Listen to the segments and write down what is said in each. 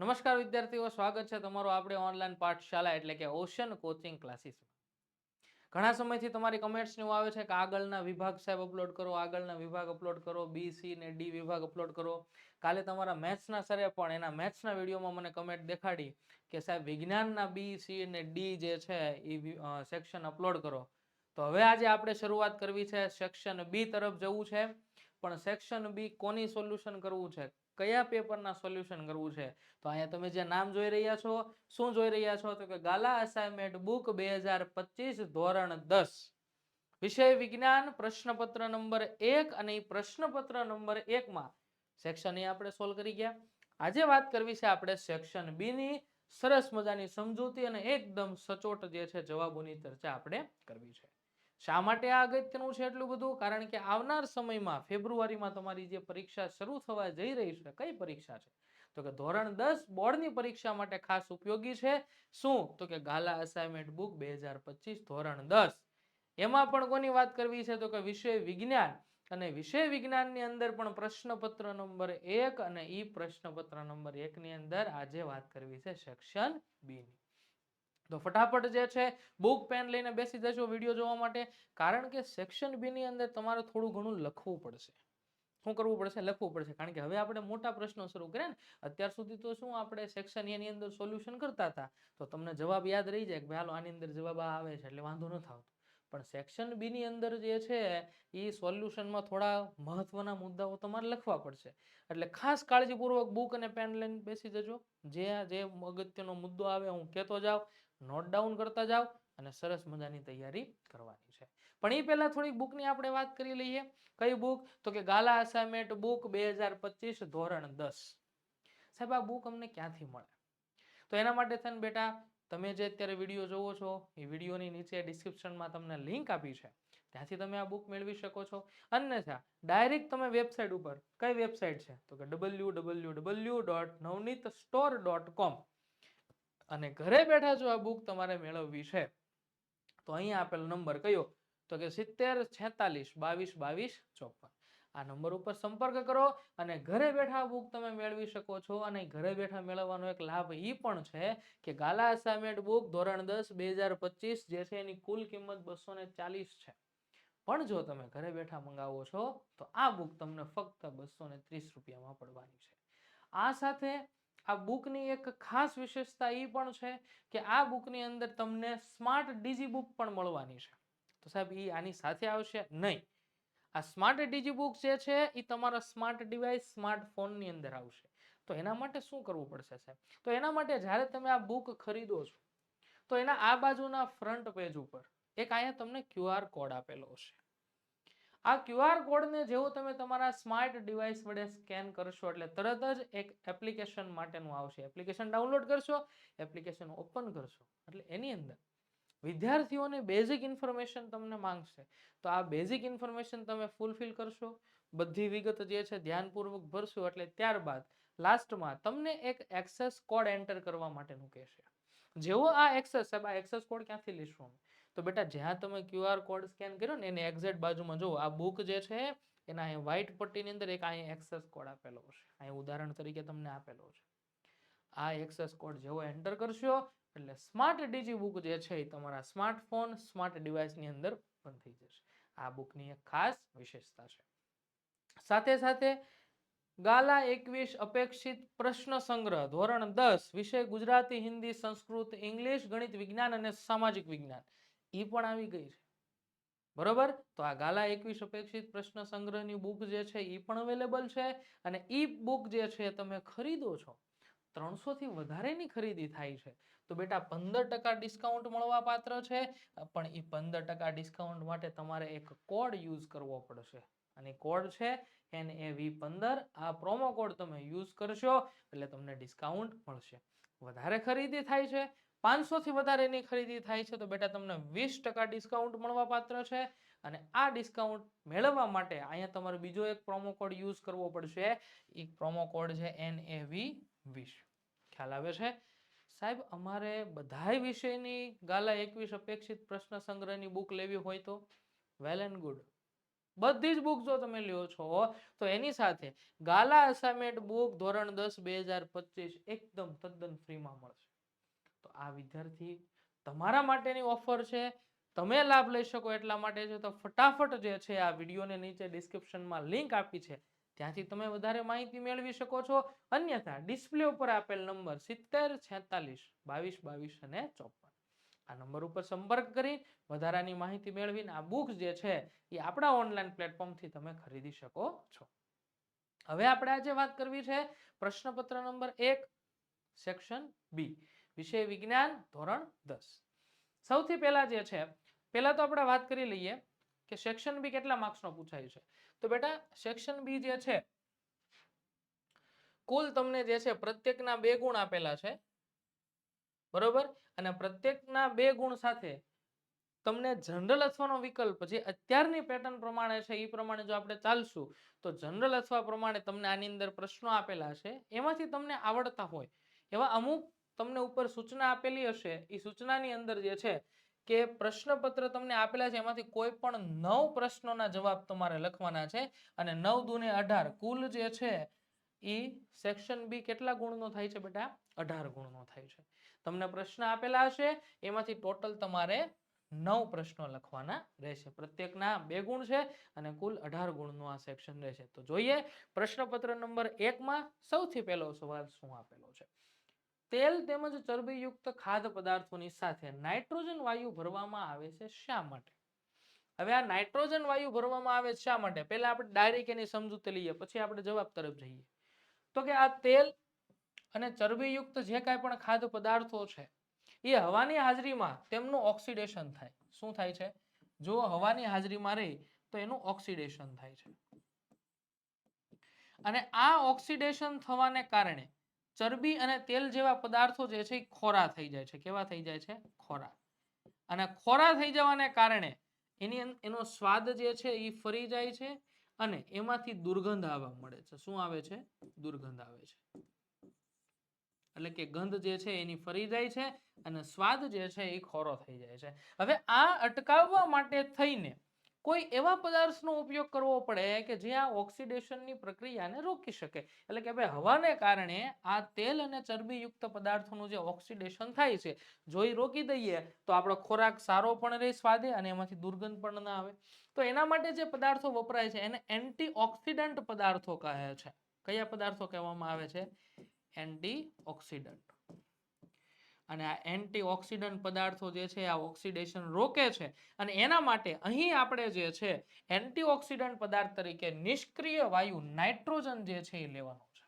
નમસ્કાર વિદ્યાર્થીઓ, સ્વાગત છે તમારું આપણે ઓનલાઈન પાઠશાળા એટલે કે ઓશન કોચિંગ ક્લાસીસમાં. ઘણા સમયથી તમારી કમેન્ટ્સ ને એવું આવે છે કે આગળના વિભાગ સાહેબ અપલોડ કરો, આગળના વિભાગ અપલોડ કરો, બી સી ને ડી વિભાગ અપલોડ કરો. કાલે તમારા મેથ્સના સરે પણ એના મેથ્સના વિડીયોમાં મને કમેન્ટ દેખાડી કે સાહેબ વિજ્ઞાનના બી સી ને ડી જે છે એ સેક્શન અપલોડ કરો. તો હવે આજે આપણે શરૂઆત કરવી છે, સેક્શન બી તરફ જવું છે. પણ સેક્શન બી કોની સોલ્યુશન કરવું છે, કયા પેપરના સોલ્યુશન કરવું છે? તો અહીંયા તમે જે નામ જોઈ રહ્યા છો, શું જોઈ રહ્યા છો? તો કે ગાલા અસાઇનમેન્ટ બુક 2025 ધોરણ 10 વિષય વિજ્ઞાન પ્રશ્નપત્ર નંબર 1 અને એ પ્રશ્નપત્ર નંબર 1 માં સેક્શન એ આપણે સોલ્વ કરી ગયા. આજે વાત કરવી છે આપણે સેક્શન બી ની. સરસ મજાની સમજૂતી અને એકદમ સચોટ જે છે જવાબોની ચર્ચા આપણે કરવી છે. શા માટે આ અગત્યનું છે એટલું બધું? કારણ કે આવનાર સમયમાં ફેબ્રુઆરીમાં તમારી જે પરીક્ષા શરૂ થવા જઈ રહી છે, કઈ પરીક્ષા છે? તો કે ધોરણ 10 બોર્ડની પરીક્ષા માટે ખાસ ઉપયોગી છે. શું? તો કે ગાલા અસાઇનમેન્ટ બુક 2025 ધોરણ 10. એમાં પણ કોની વાત કરવી છે? તો કે વિષય વિજ્ઞાન. અને વિષય વિજ્ઞાનની અંદર પણ પ્રશ્નપત્ર નંબર 1 અને ઈ પ્રશ્નપત્ર નંબર 1 ની અંદર આજે વાત કરવી છે સેક્શન બી ની. તો ફટાફટ જે છે બુક પેન લઈને બેસી જશો વિડીયો જોવા માટે. કારણ કે સેક્શન બી ની અંદર તમારે થોડું ઘણું લખવું પડશે. શું કરવું પડશે? લખવું પડશે. કારણ કે હવે આપણે મોટા પ્રશ્નો શરૂ કર્યા ને. અત્યાર સુધી તો શું આપણે સેક્શન એ ની અંદર સોલ્યુશન કરતા હતા, તો તમને જવાબ યાદ રહી જાય કે હાલો આની અંદર જવાબ આવે છે એટલે વાંધો ન આવતો. પણ સેક્શન બી ની અંદર જે છે એ સોલ્યુશનમાં થોડા મહત્વના મુદ્દાઓ તમારે લખવા પડશે. એટલે ખાસ કાળજીપૂર્વક બુક અને પેન લઈને બેસી જજો. જે અગત્યનો મુદ્દો આવે હું કહેતો જાઉં, નોટ ડાઉન કરતા જાવ અને સરસ મજાની તૈયારી કરવાની છે. પણ એ પહેલા થોડીક બુકની આપણે વાત કરી લઈએ. કઈ બુક? તો કે ગાલા અસાઇનમેન્ટ બુક 2025 ધોરણ 10. સાહેબ આ બુક અમને ક્યાંથી મળે? તો એના માટે થઈને બેટા તમે જે અત્યારે વિડીયો જોવો છો એ વિડીયોની નીચે ડિસ્ક્રિપ્શનમાં તમને લિંક આપી છે, ત્યાંથી તમે આ બુક મેળવી શકો છો. અન્યથા ડાયરેક્ટ તમે વેબસાઇટ ઉપર, કઈ વેબસાઇટ છે? તો કે www.navneetstore.com. અને ઘરે બેઠા જો આ બુક તમારે મેળવવી છે તો અહીંયા આપેલો નંબર કયો? તો કે 70 46 22 22 54. આ નંબર ઉપર સંપર્ક કરો અને ઘરે બેઠા બુક તમે મેળવી શકો છો. અને ઘરે બેઠા મેળવવાનો એક લાભ એ પણ છે કે ગાલા અસાઇનમેન્ટ બુક ધોરણ 10 2025 જે છે એની કુલ કિંમત 240 છે. પણ જો તમે ઘરે બેઠા મંગાવો છો તો આ બુક તમને ફક્ત 230 રૂપિયામાં પડવાની છે. આ સાથે આ બુકની એક ખાસ વિશેષતા એ પણ છે કે આ બુકની અંદર તમને સ્માર્ટ ડીજી બુક પણ મળવાની છે. તો સાહેબ એ આની સાથે આવશે? નહીં. આ સ્માર્ટ ડીજી બુક જે છે એ તમારા સ્માર્ટ ડિવાઇસ, સ્માર્ટફોનની અંદર આવશે. તો એના માટે શું કરવું પડશે સાહેબ? તો એના માટે જ્યારે તમે આ બુક ખરીદો છો તો એના આ બાજુના ફ્રન્ટ પેજ ઉપર એક અહીંયા તમને QR કોડ આપેલો હશે. આ QR કોડને જેવો તમે તમારા સ્માર્ટ ડિવાઇસ વડે સ્કેન કરશો એટલે તરત જ એક એપ્લિકેશન માટેનું આવશે. એપ્લિકેશન ડાઉનલોડ કરશો, એપ્લિકેશન ઓપન કરશો એટલે એની અંદર વિદ્યાર્થીઓને બેઝિક ઇન્ફોર્મેશન તમને માંગશે. તો આ બેઝિક ઇન્ફોર્મેશન તમે ફૂલફિલ કરશો, બધી વિગત જે છે ધ્યાનપૂર્વક ભરશો એટલે ત્યારબાદ લાસ્ટમાં તમને એક એક્સેસ કોડ એન્ટર કરવા માટેનું કહેશે. જેવો આ એક્સેસ કોડ ક્યાંથી લઈશું? તો બેટા જ્યાં તમે QR કોડ સ્કેન કર્યો ને એની એક્ઝેક્ટ બાજુમાં જુઓ આ બુક જે છે એના અહીં વ્હાઇટ પટ્ટીની અંદર એક અહીં એક્સેસ કોડ આપેલો હશે. અહીં ઉદાહરણ તરીકે તમને આપેલો છે. આ એક્સેસ કોડ જેવો એન્ટર કરશો એટલે સ્માર્ટ ડીજી બુક જે છે એ તમારા સ્માર્ટફોન, સ્માર્ટ ડિવાઇસની અંદર ઓપન થઈ જશે. આ બુકની એક ખાસ વિશેષતા છે. સાથે સાથે ગાલા 21 અપેક્ષિત પ્રશ્ન સંગ્રહ ધોરણ 10 વિષય ગુજરાતી, હિન્દી, સંસ્કૃત, ઇંગ્લિશ, ગણિત, વિજ્ઞાન અને સામાજિક વિજ્ઞાન એ પણ આવી ગઈ છે. બરોબર? તો આ ગાલા 21 અપેક્ષિત પ્રશ્ન સંગ્રહની બુક જે છે એ પણ અવેલેબલ છે. અને ઈ બુક જે છે તમે ખરીદો છો, 300 થી વધારેની ખરીદી થાય છે તો બેટા 15% ડિસ્કાઉન્ટ મળવા પાત્ર છે. પણ એ 15% ડિસ્કાઉન્ટ માટે તમારે એક કોડ યુઝ કરવો પડશે અને કોડ છે NAV15. આ પ્રોમો કોડ તમે યુઝ કરશો એટલે તમને ડિસ્કાઉન્ટ મળશે. વધારે ખરીદી થાય છે, 500 થી વધારેની ખરીદી થાય છે તો બેટા તમને 20% ડિસ્કાઉન્ટ મળવા પાત્ર છે. અને આ ડિસ્કાઉન્ટ મેળવવા માટે અહીંયા તમારે બીજો એક પ્રોમો કોડ યુઝ કરવો પડશે. એ પ્રોમો કોડ છે NAV20. ખ્યાલ આવે છે? સાહેબ અમારે બધાય વિષયની ગાલા 21 અપેક્ષિત પ્રશ્ન સંગ્રહની બુક લેવી હોય તો વેલ એન્ડ ગુડ. બધી જ બુક જો તમે લ્યો છો તો એની સાથે ગાલા અસાઇનમેન્ટ બુક ધોરણ 10 2025 એકદમ તદ્દન ફ્રીમાં મળશે. તો આ વિદ્યાર્થી તમારા માટેની ઓફર છે, તમે લાભ લઈ શકો એટલા માટે છે. તો ફટાફટ જે છે આ વિડીયોને નીચે ડિસ્ક્રિપ્શનમાં લિંક આપી છે, ત્યાંથી તમે વધારે માહિતી મેળવી શકો છો. અન્યથા ડિસ્પ્લે ઉપર આપેલ નંબર 70 46 22 22 અને 54 આ નંબર ઉપર સંપર્ક કરી વધારાની માહિતી મેળવીને આ બુક્સ જે છે એ આપણા ઓનલાઈન પ્લેટફોર્મથી તમે ખરીદી શકો છો. હવે આપણે આજે વાત કરવી છે પ્રશ્નપત્ર નંબર 1 સેક્શન બી વિષય વિજ્ઞાન ધોરણ 10. સૌથી પહેલા જે છે પહેલા તો આપણે વાત કરી લઈએ કે સેક્શન બી કેટલા માર્ક્સનો પૂછાય છે. તો બેટા સેક્શન બી જે છે કુલ તમને જે છે પ્રત્યેકના 2 ગુણ આપેલા છે, બરોબર, અને પ્રત્યેકના 2 ગુણ સાથે તમને જનરલ અથવાનો વિકલ્પ જે અત્યારની પેટર્ન પ્રમાણે છે એ પ્રમાણે જો આપણે ચાલશું તો જનરલ અથવા પ્રમાણે તમને આની અંદર પ્રશ્નો આપેલા છે, એમાંથી તમને આવડતા હોય એવા અમુક તમને ઉપર સૂચના આપેલી હશે, એ સૂચનાની અંદર જે છે કે પ્રશ્નપત્ર તમને આપેલા છે એમાંથી કોઈ પણ 9 પ્રશ્નોના જવાબ તમારે લખવાના છે અને 9 દુને 18 કુલ જે છે એ સેક્શન બી કેટલા ગુણનો થાય છે બેટા? 18 ગુણનો થાય છે. તમને પ્રશ્ન આપેલા હશે એમાંથી ટોટલ તમારે 9 પ્રશ્નો લખવાના રહેશે. પ્રત્યેકના 2 ગુણ છે અને કુલ 18 ગુણનો આ સેક્શન રહેશે. તો જોઈએ પ્રશ્નપત્ર નંબર 1 માં સૌથી પહેલો સવાલ શું આપેલો છે. તેલ તેમજ ચરબીયુક્ત ખાદ્ય પદાર્થોની સાથે નાઇટ્રોજન વાયુ ભરવામાં આવે છે શા માટે? હવે આ નાઇટ્રોજન વાયુ ભરવામાં આવે શા માટે? પહેલા આપણે ડાયરેક્ટ એની સમજૂતી લઈએ પછી આપણે જવાબ તરફ જઈએ. તો કે આ તેલ અને ચરબીયુક્ત જે કાંઈ પણ ખાદ્ય પદાર્થો છે એ હવાની હાજરીમાં તેમનું ઓક્સિડેશન થાય. શું થાય છે? જો હવાની હાજરીમાં રહે તો એનું ઓક્સિડેશન થાય છે. અને આ ઓક્સિડેશન થવાને કારણે ચરબી અને તેલ જેવા પદાર્થો જે છે એ ખોરા થઈ જાય છે. કેવા થઈ જાય છે? ખોરા. અને ખોરા થઈ જવાને કારણે એનો સ્વાદ જે છે એ ફરી જાય છે અને એમાંથી દુર્ગંધ આવવા મળે છે. શું આવે છે? દુર્ગંધ આવે છે. એટલે કે ગંધ જે છે એની ફરી જાય છે અને સ્વાદ જે છે એ ખોરો થઈ જાય છે. હવે આ અટકાવવા માટે થઈને કોઈ એવા પદાર્થનો ઉપયોગ કરવો પડે કે જે આ ઓક્સિડેશનની પ્રક્રિયાને રોકી શકે. એટલે કે ભાઈ હવાને કારણે આ તેલ અને ચરબીયુક્ત પદાર્થોનું જે ઓક્સિડેશન થાય છે જો એ રોકી દઈએ તો આપણો ખોરાક સારો પણ રહે સ્વાદે અને એમાંથી દુર્ગંધ પણ ના આવે. તો એના માટે જે પદાર્થો વપરાય છે એને એન્ટીઓક્સિડન્ટ પદાર્થો કહે છે. કયા પદાર્થો કહેવામાં આવે છે? એન્ટીઓક્સિડન્ટ. અને આ એન્ટીઓક્સિડન્ટ પદાર્થો જે છે આ ઓક્સિડેશન રોકે છે અને એના માટે અહીં આપણે જે છે એન્ટીઓક્સિડન્ટ પદાર્થ તરીકે નિષ્ક્રિય વાયુ નાઇટ્રોજન જે છે એ લેવાનો છે.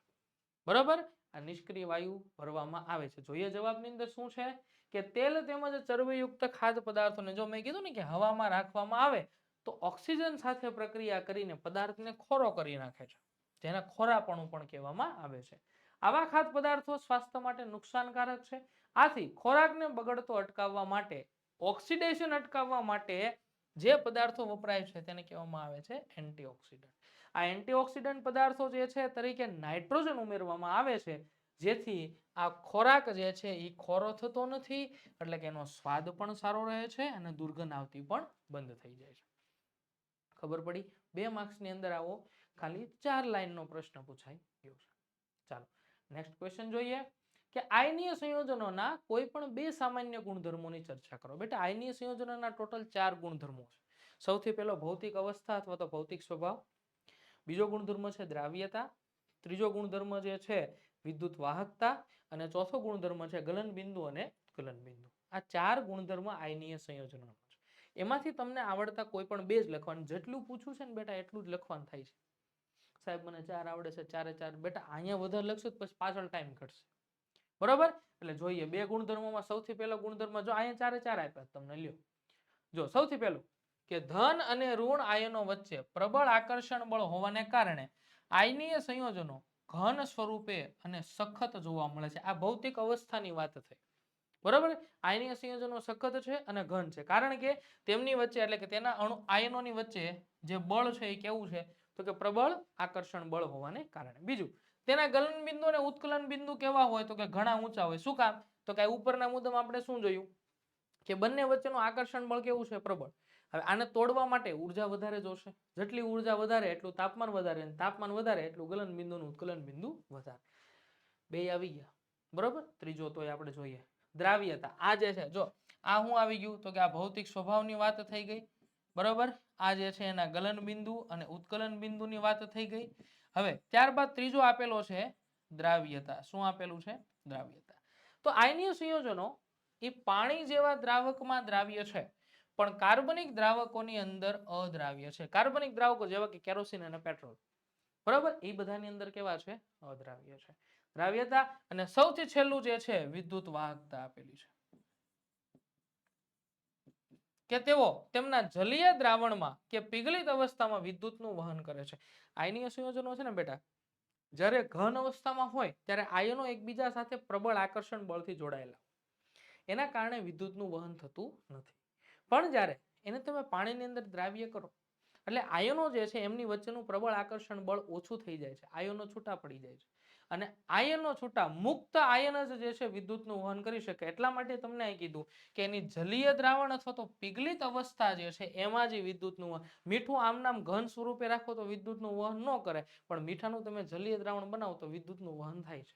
બરાબર? આ નિષ્ક્રિય વાયુ ભરવામાં આવે છે. જોઈએ જવાબની અંદર શું છે કે તેલ તેમજ ચરબીયુક્ત ખાદ્ય પદાર્થોને જો મેં કીધું ને કે હવામાં રાખવામાં આવે તો ઓક્સિજન સાથે પ્રક્રિયા કરીને પદાર્થને ખોરો કરી નાખે છે, જેને ખોરાપણું પણ કહેવામાં આવે છે. આવા ખાદ્ય પદાર્થો સ્વાસ્થ્ય માટે નુકસાનકારક છે. આથી ખોરાકને બગડતો અટકાવવા માટે, ઓક્સિડેશન અટકાવવા માટે જે પદાર્થો વપરાય છે તેને કહેવામાં આવે છે એન્ટીઓક્સિડન્ટ. આ એન્ટીઓક્સિડન્ટ પદાર્થો જે છે તરીકે નાઇટ્રોજન ઉમેરવામાં આવે છે જેથી આ ખોરાક જે છે એ ખોરો થતો નથી, એટલે કે એનો સ્વાદ પણ સારો રહે છે અને દુર્ગંધ આવતી પણ બંધ થઈ જાય છે. ખબર પડી? 2 માર્ક્સની અંદર આવો ખાલી 4 લાઈનનો પ્રશ્ન પૂછાય ગયો છે. ચાલો નેક્સ્ટ ક્વેશ્ચન જોઈએ કે આયનીય સંયોજનોના કોઈ પણ 2 સામાન્ય ગુણધર્મોની ચર્ચા કરો. બેટા આયનીય સંયોજનોના ટોટલ 4 ગુણધર્મો છે. સૌથી પહેલો ભૌતિક અવસ્થા અથવા તો ભૌતિક સ્વભાવ, બીજો ગુણધર્મ છે દ્રાવ્યતા, ત્રીજો ગુણધર્મ જે છે વિદ્યુત વાહકતા અને ચોથો ગુણધર્મ છે ગલનબિંદુ અને ઉત્કલનબિંદુ. આ 4 ગુણધર્મ આયનીય સંયોજનોના છે. એમાંથી તમને આવડતા કોઈ પણ 2 જ લખવાનું. જેટલું પૂછ્યું છે ને બેટા એટલું જ લખવાનું થાય છે. સાહેબ મને 4 આવડે છે, 4 4. બેટા અહીંયા વધારે લખશો તો પછી પાછળ ટાઈમ ઘટશે. બરોબર? એટલે જોઈએ 2 ગુણધર્મોમાં સૌથી પહેલો ગુણધર્મ જો અહીંયા 4 4 આપ્યા તમને લ્યો. જો સૌથી પહેલું કે ધન અને ઋણ આયનો વચ્ચે પ્રબળ આકર્ષણ બળ હોવાને કારણે આયનીય સંયોજનો ઘન સ્વરૂપે અને સખત જોવા મળે છે. આ ભૌતિક અવસ્થાની વાત થઈ. બરોબર? આયનીય સંયોજનો સખત છે અને ઘન છે કારણ કે તેમની વચ્ચે એટલે કે તેના અણુ આયનોની વચ્ચે જે બળ છે એ કેવું છે તો કે પ્રબળ આકર્ષણ બળ હોવાને કારણે. બીજું તેના ગલન બિંદુ અને ઉત્કલન બિંદુ કેવા હોય તો કે ઘણા ઊંચા હોય. શું કામ? તો કે ઉપરના મુદ્દામાં આપણે શું જોયું કે બંને વચ્ચેનું આકર્ષણ બળ કેવું છે? પ્રબળ. હવે આને તોડવા માટે ઉર્જા વધારે જોશે, જેટલી ઉર્જા વધારે એટલું તાપમાન વધારે, અને તાપમાન વધારે એટલું ગલન બિંદુ નું ઉત્કલન બિંદુ વધારે. બે આવી ગયા બરોબર. ત્રીજો તોય આપણે જોઈએ દ્રાવ્યતા. આ જે છે જો આ હું આવી ગયું તો કે આ ભૌતિક સ્વભાવની વાત થઈ ગઈ બરોબર. આ જે છે એના ગલન બિંદુ અને ઉત્કલન બિંદુની વાત થઈ ગઈ. હવે ત્યારબાદ ત્રીજો આપેલો છે દ્રાવ્યતા. શું આપેલું છે? દ્રાવ્યતા. તો આયનીય સંયોજનો એ પાણી જેવા દ્રાવકમાં દ્રાવ્ય છે, પણ કાર્બનિક દ્રાવકોની અંદર અદ્રાવ્ય છે. કાર્બનિક દ્રાવકો જેવા કે કેરોસીન અને પેટ્રોલ બરોબર, એ બધાની અંદર કેવા છે? અદ્રાવ્ય છે. દ્રાવ્યતા. અને સૌથી છેલ્લું જે છે વિદ્યુત વાહકતા આપેલી છે કે તેઓ તેમના જલીય દ્રાવણમાં કે પીગળિત અવસ્થામાં વિદ્યુતનું વહન કરે છે. આયનીય સંયોજનો છે ને બેટા, જ્યારે ઘન અવસ્થામાં હોય ત્યારે આયનો એકબીજા સાથે પ્રબળ આકર્ષણ બળથી જોડાયેલા, એના કારણે વિદ્યુતનું વહન થતું નથી. પણ જ્યારે એને તમે પાણીની અંદર દ્રાવ્ય કરો એટલે આયનો જે છે એમની વચ્ચેનું પ્રબળ આકર્ષણ બળ ઓછું થઈ જાય છે, આયનો છૂટા પડી જાય છે. અને આયનો છૂટા મુક્ત આયન જ જે છે વિદ્યુતનું વહન કરી શકે. એટલા માટે તમને અહીં કીધું કે એની જલીય દ્રાવણ અથવા તો પીગળિત અવસ્થા જે છે એમાં જે વિદ્યુતનું વહન. મીઠું આમ નામ ઘન સ્વરૂપે રાખો તો વિદ્યુતનું વહન ન કરે, પણ મીઠાનું તમે જલીય દ્રાવણ બનાવો તો વિદ્યુતનું વહન થાય છે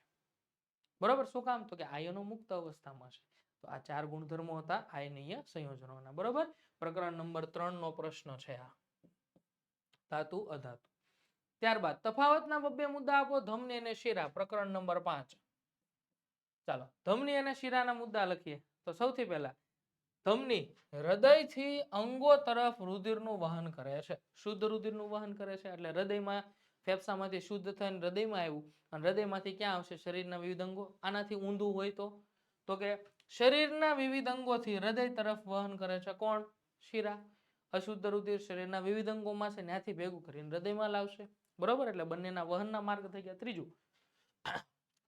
બરોબર. શું કામ? તો કે આયનો મુક્ત અવસ્થામાં છે. તો આ 4 ગુણધર્મો હતા આયનીય સંયોજનોના બરોબર. પ્રકરણ નંબર 3 નો પ્રશ્ન છે આ ધાતુ અધાતુ. ત્યારબાદ તફાવતના બબ્બે મુદ્દા આપો. ધમની અને શિરા પ્રકરણ નંબર 5. ચાલો ધમની અને શિરાના મુદ્દા લખીએ. તો સૌથી પહેલા ધમની હૃદયથી અંગો તરફ રુધિરનું વહન કરે છે. શુદ્ધ રુધિરનું વહન કરે છે એટલે હૃદયમાં ફેફસામાંથી શુદ્ધ થઈને હૃદયમાં આવ્યું, અને હૃદયમાંથી ક્યાં આવશે? શરીરના વિવિધ અંગો. આનાથી ઊંધું હોય તો કે શરીરના વિવિધ અંગોથી હૃદય તરફ વહન કરે છે કોણ? શિરા. અશુદ્ધ રુધિર શરીરના વિવિધ અંગોમાં છે ત્યાંથી ભેગું કરીને હૃદયમાં લાવશે બરોબર. એટલે બંનેના વહનના માર્ગ થઈ ગયા. ત્રીજું,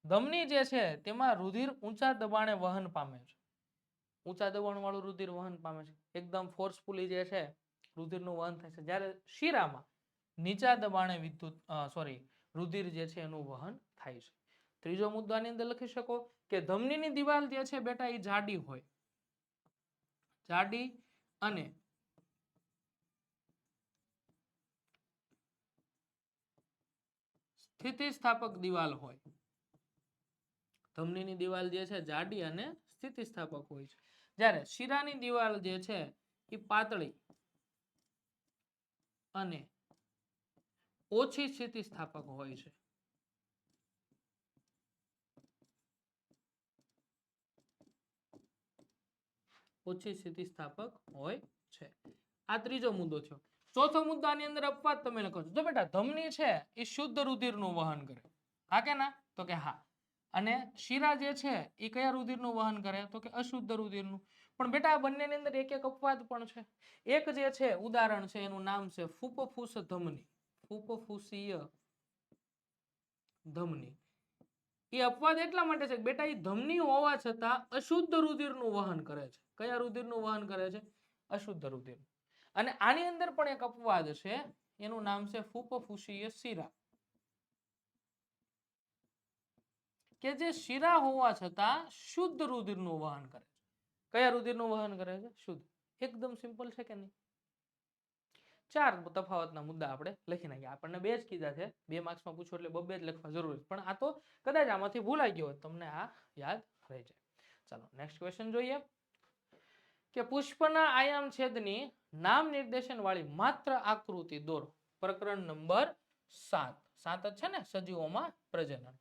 ધમની જે છે તેમાં રુધિર ઊંચા દબાણે વહન પામે છે. ઊંચા દબાણ વાળું રુધિર વહન પામે છે, એકદમ ફોર્સફુલી જે છે રુધિરનું વહન થાય છે. જ્યારે શિરામાં નીચા દબાણે રુધિર જે છે એનું વહન થાય છે. ત્રીજો મુદ્દો આની અંદર લખી શકો કે ધમનીની દિવાલ જે છે બેટા એ જાડી હોય, જાડી અને સ્થિતિસ્થાપક દિવાલ હોય. ધમનીની દિવાલ જે છે જાડી અને સ્થિતિસ્થાપક હોય છે, જ્યારે શિરાની દિવાલ જે છે એ પાતળી અને ઓછી સ્થિતિસ્થાપક હોય છે. ઓછી સ્થિતિસ્થાપક હોય છે. આ ત્રીજો મુદ્દો થયો. ચોથો મુદ્દો આની અંદર અપવાદ તમે લખો છો. જો બેટા ધમની છે એ શુદ્ધ રુધિરનું વહન કરે, હા કે ના? તો કે હા. અને શિરા જે છે એ કયા રુધિરનું વહન કરે? તો કે અશુદ્ધ રુધિરનું. પણ બેટા આ બંનેની અંદર એક એક અપવાદ પણ છે. એક જે છે ઉદાહરણ છે એનું નામ છે ફૂફફુસ ધમની, ફૂફફુસીય ધમની. એ અપવાદ એટલા માટે છે કે બેટા એ ધમની હોવા છતાં અશુદ્ધ રુધિરનું વહન કરે છે. કયા રુધિરનું વહન કરે છે? અશુદ્ધ રુધિર. અને આની અંદર પણ એક અપવાદ છે એનું નામ છે ફૂફફુસીય શિરા, કે જે શિરા હોવા છતાં શુદ્ધ રુધિરનું વહન કરે છે. કયા રુધિરનું વહન કરે છે? શુદ્ધ. એકદમ સિમ્પલ છે કે નહીં? 4 તફાવતના મુદ્દા આપણે લખી નાખ્યા. આપણને 2 જ કીધા છે, 2 માર્ક્સમાં પૂછો એટલે 2 જ લખવા જરૂર છે, પણ આ તો કદાચ આમાંથી ભૂલાઈ ગયો હોય તમને આ યાદ રહી જાય. ચાલો નેક્સ્ટ ક્વેશ્ચન જોઈએ કે પુષ્પના આયામ છેદની નામ નિર્દેશન વાળી માત્ર આકૃતિ દોરો. પ્રકરણ નંબર 7. 7 જ છે ને સજીવોમાં પ્રજનન.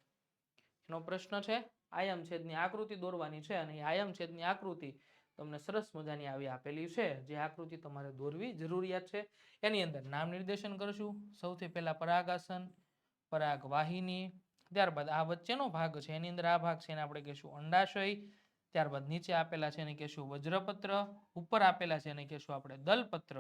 એનો પ્રશ્ન છે આયામ છેદની આકૃતિ દોરવાની છે, અને આયામ છેદની આકૃતિ તમને સરસ મજાની આવી આપેલી છે, જે આકૃતિ તમારે દોરવી જરૂરિયાત છે. એની અંદર નામ નિર્દેશન કરશું. સૌથી પહેલા પરાગાસન, પરાગવાહિની, ત્યારબાદ આ વચ્ચેનો ભાગ છે એની અંદર આ ભાગ છે એને આપણે કહીશું અંડાશય. ત્યારબાદ નીચે આપેલા છે એને કહીશું વજ્રપત્ર, ઉપર આપેલા છે એને કહીશું આપણે દલપત્ર.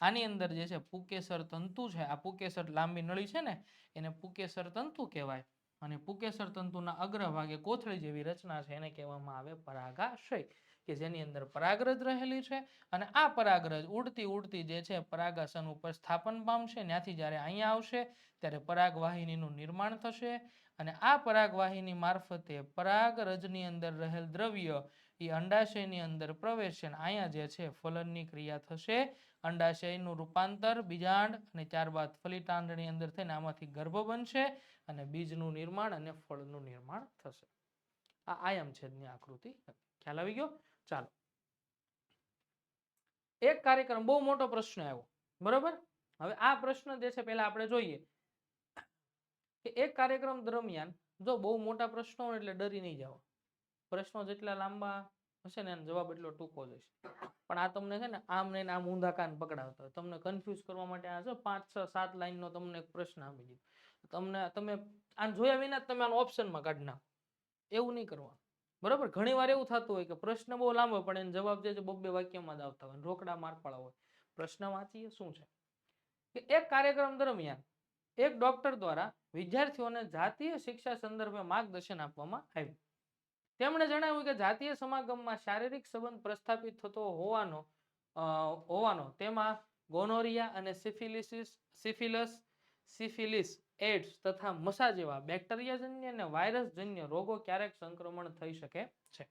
આની અંદર જે છે પુકેસર તંતુ છે, આ પુકેસર લાંબી નળી છે ને એને પુકેસર તંતુ કહેવાય. અને પુકેસર તંતુના અગ્રભાગે કોથળી જેવી રચના છે એને કહેવામાં આવે પરાગાશય, કે જેની અંદર પરાગરજ રહેલી છે. અને આ પરાગરજ ઉડતી ઉડતી જે છે પરાગાસન ઉપર સ્થાપન પામશે. ત્યાંથી જ્યારે અહીંયા આવશે ત્યારે પરાગવાહિનીનું નિર્માણ થશે, અને આ પરાગવાહિની મારફતે પરાગરજની અંદર રહેલ દ્રવ્ય એ અંડાશયની અંદર પ્રવેશે અને અહીંયા જે છે ફલનની ક્રિયા થશે, અંડાશયનું રૂપાંતર બીજાંડ અને ત્યારબાદ ફલિતાંડની અંદર થઈને આમાંથી ગર્ભ બનશે અને બીજનું નિર્માણ અને ફળનું નિર્માણ થશે. આ આયમછેદની આકૃતિ. ખ્યાલ આવી ગયો? ચાલો, એક કાર્યક્રમ બહુ મોટો પ્રશ્ન આવ્યો, બરોબર. હવે આ પ્રશ્ન જે છે પહેલા આપણે જોઈએ કે એક કાર્યક્રમ દરમિયાન જો બહુ મોટા પ્રશ્નો હોય એટલે ડરી નહીં જાવ. પ્રશ્નો જેટલા લાંબા હશે ને એનો જવાબ એટલો ટૂંકો જ હશે. પણ આ તમને છે ને આમ ને આમ ઊંધા કાન પકડાવતા હોય, તમને કન્ફ્યુઝ કરવા માટે આ જો 5, 6, 7 લાઈનનો તમને એક પ્રશ્ન આપી દીધો, તમે આને જોયા વિના જ તમે આનો ઓપ્શનમાં કાઢી નાખો. એવું નહીં કરવાનું, બરોબર. ઘણી વાર એવું થતું હોય કે પ્રશ્ન બહુ લાંબો પણ એનો જવાબ જે છે 2 વાક્યમાં જ આવતા હોય, રોકડા માર્કવાળા હોય. પ્રશ્ન વાંચીએ શું છે કે એક કાર્યક્રમ દરમિયાન એક ડોક્ટર દ્વારા વિદ્યાર્થીઓને જાતીય શિક્ષા સંદર્ભે માર્ગદર્શન આપવામાં આવ્યું. તેમણે જણાવ્યું કે જાતીય સમાગમમાં શારીરિક સંબંધ પ્રસ્થાપિત થતો હોવાનો તેમાં ગોનોરિયા અને સિફિલિસ, એડ્સ તથા મસા જેવા બેક્ટેરિયાજન્ય અને વાયરસજન્ય રોગો ક્યારેક સંક્રમણ થઈ શકે છે.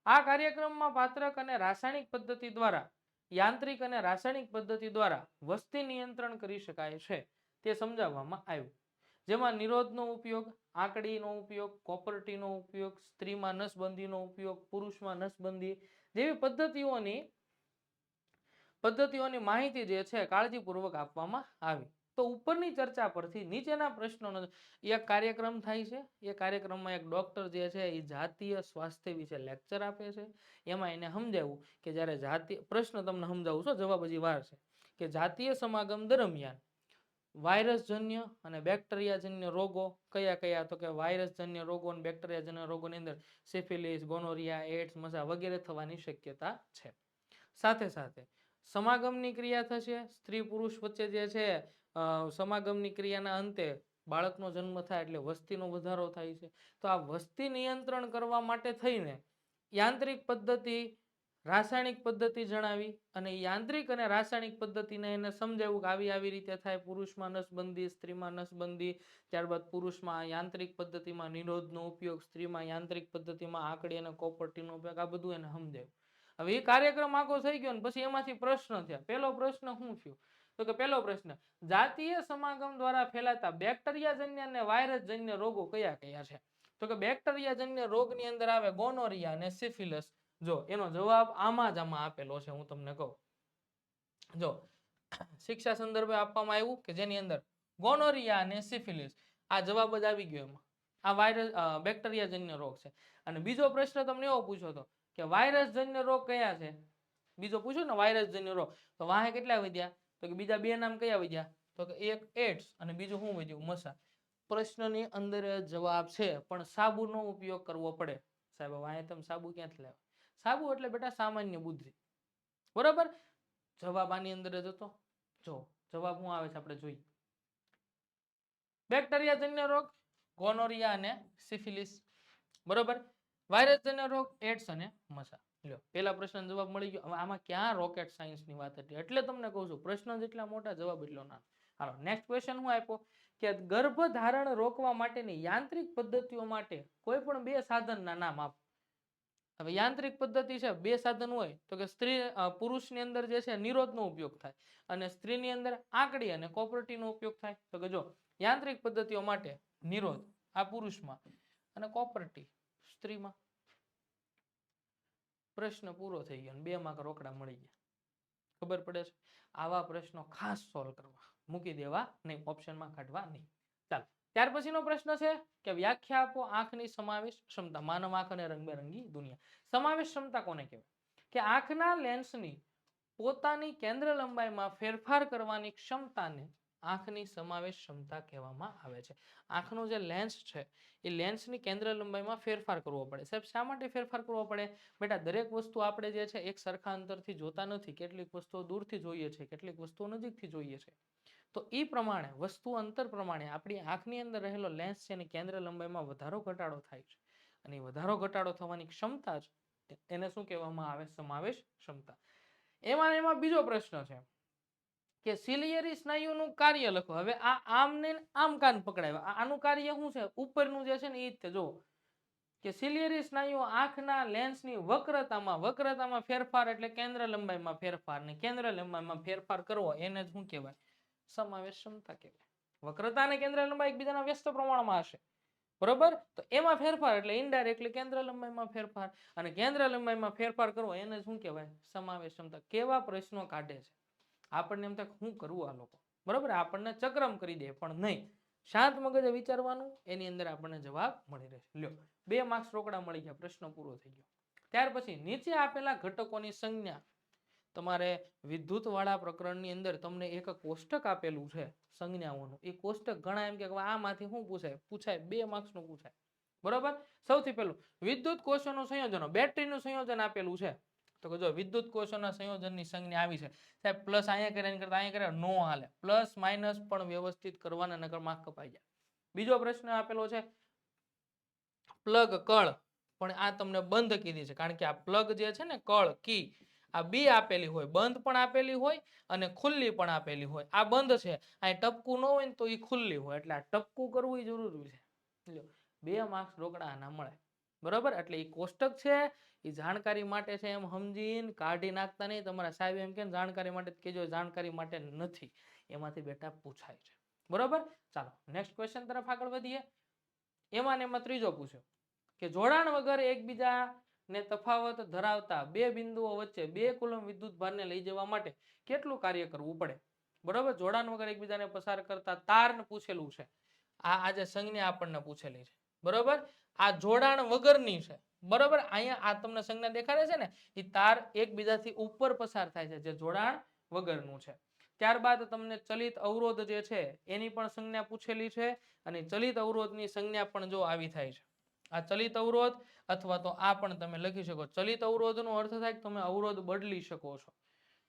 આ કાર્યક્રમમાં પાત્રક અને રાસાયણિક પદ્ધતિ દ્વારા, યાંત્રિક અને રાસાયણિક પદ્ધતિ દ્વારા વસ્તી નિયંત્રણ કરી શકાય છે તે સમજાવવામાં આવ્યું. જેમાં નિરોધનો ઉપયોગ, આંકડીનો ઉપયોગ, કોપરટીનો ઉપયોગ, સ્ત્રીમાં નસબંધીનો ઉપયોગ, પુરુષમાં નસબંધી જેવી પદ્ધતિઓની માહિતી જે છે કાળજીપૂર્વક આપવામાં આવી. તો ઉપરની ચર્ચા પરથી નીચેના પ્રશ્નોનો એક કાર્યક્રમ થાય છે. એ કાર્યક્રમમાં એક ડોક્ટર જે છે એ જાતીય સ્વાસ્થ્ય વિશે લેક્ચર આપે છે. એમાં એને સમજાવ્યું કે જ્યારે જાતીય પ્રશ્ન તમને સમજાવું છું, જવાબ હજી વાર છે, કે જાતીય સમાગમ દરમિયાન વાયરસજન્ય અને બેક્ટેરિયાજન્ય રોગો કયા કયા, તો કે વાયરસજન્ય રોગો અને બેક્ટેરિયાજન્ય રોગોની અંદર સિફિલિસ, ગોનોરિયા, એડ્સ, મસા વગેરે થવાની શક્યતા છે. સાથે સાથે સમાગમની ક્રિયા થશે, સ્ત્રી પુરુષ વચ્ચે જે છે સમાગમની ક્રિયાના અંતે બાળકનો જન્મ થાય એટલે વસ્તીનો વધારો થાય છે. તો આ વસ્તી નિયંત્રણ કરવા માટે થઈને યાંત્રિક પદ્ધતિ, રાસાયણિક પદ્ધતિ જણાવી અને યાંત્રિક અને રાસાયણિક પદ્ધતિને એને સમજાવ્યું કે આવી રીતે થાય. પુરુષમાં નસબંધી, સ્ત્રીમાં નસબંધી, ત્યારબાદ પુરુષમાં યાંત્રિક પદ્ધતિમાં નિરોધનો ઉપયોગ, સ્ત્રીમાં યાંત્રિક પદ્ધતિમાં આંકડી અને કોપરટીનો ઉપયોગ, આ બધું એને સમજાવ્યું. હવે એ કાર્યક્રમ આખો થઈ ગયો ને પછી એમાંથી પ્રશ્ન થયા. પહેલો પ્રશ્ન શું થયો તો કે પહેલો પ્રશ્ન, જાતીય સમાગમ દ્વારા ફેલાતા બેક્ટેરિયાજન્ય અને વાયરસજન્ય રોગો કયા કયા છે? તો કે બેક્ટેરિયાજન્ય રોગની અંદર આવે ગોનોરિયા અને સિફિલિસ. જો એનો જવાબ આમાં આપેલો છે, હું તમને કહું. જો શિક્ષા સંદર્ભે આપવામાં આવ્યું કે જેની અંદર ગોનોરિયા અને સિફિલિસ, આ જવાબ જ આવી ગયો એમાં. આ વાયરસ બેક્ટેરિયાજન્ય રોગ છે. અને બીજો પ્રશ્ન તમને એવો પૂછ્યો હતો કે વાયરસજન્ય રોગ કયા છે? બીજો પૂછ્યો ને વાયરસજન્ય રોગ, તો વાહે કેટલા વધ્યા? તો કે બીજા 2 નામ કયા વધ્યા? તો કે એક એડ્સ અને બીજું શું વધ્યું? મસા. પ્રશ્નની અંદર જવાબ છે પણ સાબુનો ઉપયોગ કરવો પડે. સાહેબ વાહે તમે સાબુ ક્યાંથી લાવ્યા? સાબુ એટલે બેટા સામાન્ય બુદ્ધિ, બરાબર. જવાબ આની અંદર જ હતો. જો જવાબ શું આવે છે આપણે જોઈએ. બેક્ટેરિયાજન્ય રોગ ગોનોરિયા અને સિફિલિસ, બરોબર. વાયરસજન્ય રોગ એડ્સ અને મસા. લ્યો પહેલા પ્રશ્નનો જવાબ મળી ગયો. હવે આમાં ક્યાં રોકેટ સાયન્સની વાત હતી? એટલે તમને કહું છું પ્રશ્ન જેટલા મોટા જવાબ એટલો નાનો. હાલો નેક્સ્ટ ક્વેશ્ચન હું આપ્યો કે ગર્ભધારણ રોકવા માટેની યાંત્રિક પદ્ધતિઓ માટે કોઈ પણ 2 સાધનના નામ આપો. હવે યાંત્રિક પદ્ધતિ છે, 2 સાધન હોય તો કે પુરુષની અંદર જે છે નિરોધનો ઉપયોગ થાય અને સ્ત્રીની અંદર આંકડી અને કોપરટીનો ઉપયોગ થાય. તો કે જો યાંત્રિક પદ્ધતિઓ માટે નિરોધ આ પુરુષમાં અને કોપરટી સ્ત્રીમાં. પ્રશ્ન પૂરો થઈ ગયો, 2 માર્ક રોકડા મળી ગયા. ખબર પડે છે? આવા પ્રશ્નો ખાસ સોલ્વ કરવા, મૂકી દેવા નહીં, ઓપ્શનમાં કાઢવા નહીં. ચાલો ત્યાર પછીનો પ્રશ્ન છે કે વ્યાખ્યા આપો આંખની સમાવેશ ક્ષમતા. માનવ આંખ અને રંગબેરંગી દુનિયા. સમાવેશ ક્ષમતા કોને કહેવાય? કે આંખના લેન્સની પોતાની કેન્દ્ર લંબાઈમાં ફેરફાર કરવાની ક્ષમતાને આંખની સમાવેશ ક્ષમતા કહેવામાં આવે છે. આંખનો જે લેન્સ છે એ લેન્સની કેન્દ્ર લંબાઈમાં ફેરફાર કરવો પડે. સાહેબ શા માટે ફેરફાર કરવો પડે? બેટા દરેક વસ્તુ આપણે જે છે એક સરખા અંતરથી જોતા નથી. કેટલીક વસ્તુઓ દૂરથી જોઈએ છે, કેટલીક વસ્તુઓ નજીકથી જોઈએ છે. તો એ પ્રમાણે વસ્તુ અંતર પ્રમાણે આપણી આંખની અંદર રહેલો લેન્સ છે એની કેન્દ્ર લંબાઈમાં વધારો ઘટાડો થાય છે. અને વધારો ઘટાડો થવાની ક્ષમતા છે એને શું કહેવામાં આવે? સમાવેશ ક્ષમતા. એમાં બીજો પ્રશ્ન છે કે સિલિયરી સ્નાયુનું કાર્ય લખો. હવે આ આમ ને આમ કાન પકડાવ્યા. આનું કાર્ય શું છે? ઉપરનું જે છે ને એ જ છે. જો કે સિલિયરી સ્નાયુઓ આંખના લેન્સની વક્રતામાં ફેરફાર એટલે કેન્દ્ર લંબાઈમાં ફેરફાર ને કેન્દ્ર લંબાઈમાં ફેરફાર કરવો એને શું કહેવાય? સમાવેશ ક્ષમતા કહેવાય. વક્રતા અને કેન્દ્ર લંબાઈ એકબીજાના વ્યસ્ત પ્રમાણમાં હશે, બરોબર? તો એમાં ફેરફાર એટલે ઇનડાયરેક્ટલી કેન્દ્ર લંબાઈમાં ફેરફાર, અને કેન્દ્ર લંબાઈમાં ફેરફાર કરવો એને શું કહેવાય? સમાવેશ ક્ષમતા. કેવા પ્રશ્નો કાઢે છે આપણને એમ થાય શું કરવું આ લોકો, બરોબર? આપણને ચક્રમ કરી દે, પણ નહીં, શાંત મગજે વિચારવાનું, એની અંદર આપણને જવાબ મળી રહેશે. લ્યો, 2 માર્ક્સ રોકડા મળી ગયા, પ્રશ્ન પૂરો થઈ ગયો. ત્યાર પછી નીચે આપેલા ઘટકોની સંજ્ઞા, તમારે વિદ્યુત વાળા પ્રકરણની અંદર તમને એક કોષ્ટક આપેલું છે સંજ્ઞાઓનું. એ કોષ્ટક ઘણા એમ કે આમાંથી શું પૂછાય 2 માર્ક્સ નું પૂછાય, બરોબર? સૌથી પહેલું વિદ્યુત કોષોનું સંયોજનો, બેટરીનું સંયોજન આપેલું છે. તો કે જો વિદ્યુત કોષોના સંયોજનની સંજ્ઞા આવી છે સાહેબ, પ્લસ અહીંયા કરે એની કરતા અહીંયા કરે નો હાલે, પ્લસ માઇનસ પણ વ્યવસ્થિત કરવાના, નકર માર્ક કપાઈ જાય. બીજો પ્રશ્ન આપેલો છે પ્લગ કળ, પણ આ તમને બંધ કીધી છે, કારણ કે આ પ્લગ જે છે ને કળ કી, આ બી આપેલી હોય, બંધ પણ આપેલી હોય અને ખુલ્લી પણ આપેલી હોય. આ બંધ છે, આ ટપકું ન હોય ને તો એ ખુલ્લી હોય, એટલે આ ટપકું કરવું એ જરૂરી છે. 2 માર્ક્સ રોકડા આના મળે, બરોબર? એટલે એ કોષ્ટક છે એ જાણકારી માટે છે એમ સમજીને કાઢી નાખતા નહીં. તમારા સાહેબ એમ કે જાણકારી માટે કેજો, જાણકારી માટે નથી, એમાંથી બેટા પૂછાય છે, બરોબર? ચાલો નેક્સ્ટ ક્વેશ્ચન તરફ આગળ વધીએ. એમાં ત્રીજો પૂછ્યો કે જોડાણ વગર એકબીજાને તફાવત ધરાવતા 2 બિંદુઓ વચ્ચે 2 કુલમ વિદ્યુત ભારને લઈ જવા માટે કેટલું કાર્ય કરવું પડે? બરોબર? જોડાણ વગર એકબીજાને પસાર કરતા તારને પૂછેલું છે. આ જે સંજ્ઞા આપણને પૂછેલી છે, બરોબર? આ જોડાણ વગરની છે, બરોબર? અહીંયા આ તમને સંજ્ઞા દેખાડે છે ને, એ તાર એકબીજાથી ઉપર પસાર થાય છે, જે જોડાણ વગરનું છે. ત્યારબાદ તમને ચલિત અવરોધ જે છે એની પણ સંજ્ઞા પૂછેલી છે, અને ચલિત અવરોધની સંજ્ઞા પણ જો આવી થાય છે. આ ચલિત અવરોધ, અથવા તો આ પણ તમે લખી શકો, ચલિત અવરોધનો અર્થ થાય કે તમે અવરોધ બદલી શકો છો,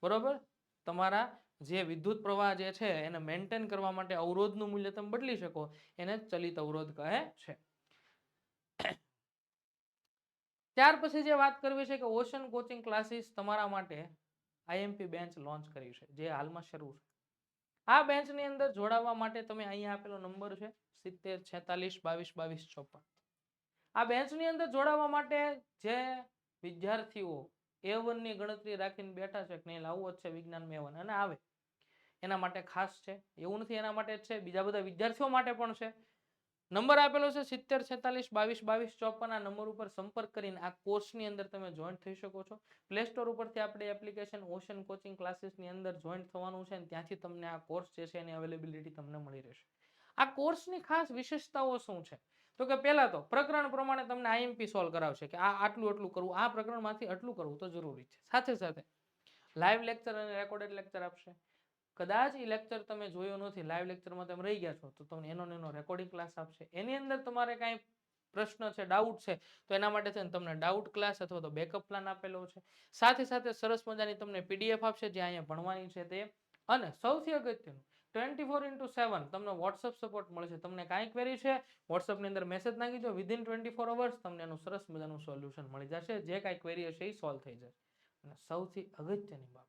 બરોબર? તમારા જે વિદ્યુત પ્રવાહ જે છે એને મેન્ટેન કરવા માટે અવરોધનું મૂલ્ય તમે બદલી શકો, એને ચલિત અવરોધ કહે છે. ત્યાર પછી જે વાત કરવી છે કે ઓશન કોચિંગ ક્લાસીસ તમારા માટે આઈએમપી બેન્ચ લોન્ચ કર્યું છે, જે હાલમાં શરૂ છે. આ બેન્ચની અંદર જોડાવા માટે તમે અહીંયા આપેલો નંબર છે 70 46 22 22 54. આ બેન્ચની અંદર જોડાવા માટે જે વિદ્યાર્થીઓ A1 ની ગણતરી રાખીને બેઠા છે કે નહીં લાવવું જ છે વિજ્ઞાનમાં A1 અને આવે, એના માટે ખાસ છે. એવું નથી એના માટે જ છે, બીજા બધા વિદ્યાર્થીઓ માટે પણ છે. નંબર આપેલો છે 70 46 22 22 54. આ નંબર ઉપર સંપર્ક કરીને આ કોર્સની અંદર તમે જોઈન્ટ થઈ શકો છો. પ્લે સ્ટોર ઉપરથી આપણે એપ્લિકેશન ઓશન કોચિંગ ક્લાસીસની અંદર જોઈન્ટ થવાનું છે, અને ત્યાંથી તમને આ કોર્સ જે છે એની અવેલેબિલિટી તમને મળી રહેશે. આ કોર્સની ખાસ વિશેષતાઓ શું છે? તો કે પહેલા તો પ્રકરણ પ્રમાણે તમને આઈએમપી સોલ્વ કરાવશે કે આ આટલું કરવું, આ પ્રકરણમાંથી આટલું કરવું તો જરૂરી છે. સાથે સાથે લાઈવ લેક્ચર અને રેકોર્ડેડ લેક્ચર આપશે. કદાચ એ લેક્ચર તમે જોયો નથી, લાઈવ લેક્ચરમાં તમે રહી ગયા છો, તો તમને એનો રેકોર્ડિંગ ક્લાસ આપશે. એની અંદર તમારે કાંઈ પ્રશ્ન છે, ડાઉટ છે, તો એના માટે છે ને તમને ડાઉટ ક્લાસ અથવા તો બેકઅપ પ્લાન આપેલો છે. સાથે સાથે સરસ મજાની તમને પીડીએફ આપશે જે અહીંયા ભણવાની છે તે, અને સૌથી અગત્યનું 24/7 તમને વોટ્સઅપ સપોર્ટ મળશે. તમને કાંઈ ક્વેરી છે વોટ્સઅપની અંદર મેસેજ નાખી દો, વિધિન 24 અવર્સ તમને એનું સરસ મજાનું સોલ્યુશન મળી જશે. જે કાંઈ ક્વેરી હશે એ સોલ્વ થઈ જશે. અને સૌથી અગત્યની બાબત,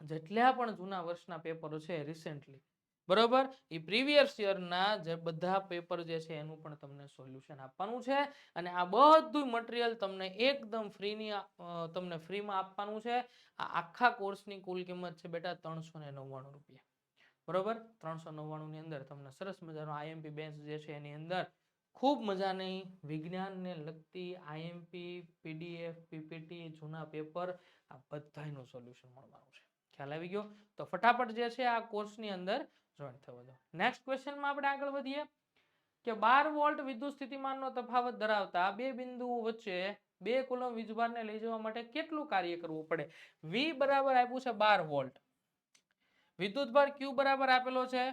જેટલા પણ જૂના વર્ષના પેપરો છે રિસેન્ટલી, બરોબર, એ પ્રીવિયસ યરના જે બધા પેપર જે છે એનું પણ તમને સોલ્યુશન આપવાનું છે. અને આ બધું મટીરિયલ તમને એકદમ ફ્રીમાં આપવાનું છે. આ આખા કોર્સની કુલ કિંમત છે બેટા 399 રૂપિયા, બરોબર? 399 ની અંદર તમને સરસ મજાનો આઈએમપી બેન્ચ જે છે એની અંદર ખૂબ મજાની વિજ્ઞાનને લગતી આઈએમપી, પીડીએફ, પીપીટી, જૂના પેપર, આ બધાનું સોલ્યુશન મળવાનું છે. ખ્યાલ આવી ગયો? તો ફટાફટ જે છે આ કોર્સની અંદર જોઈન થવા દો. નેક્સ્ટ ક્વેશ્ચનમાં આપણે આગળ વધીએ કે 12 વોલ્ટ વિદ્યુત સ્થિતિમાનનો તફાવત ધરાવતા 2 બિંદુઓ વચ્ચે 2 કુલમ વીજભારને લઈ જવા માટે કેટલું કાર્ય કરવું પડે? V બરાબર આપ્યું છે 12 વોલ્ટ, વિદ્યુતભાર Q બરાબર આપેલો છે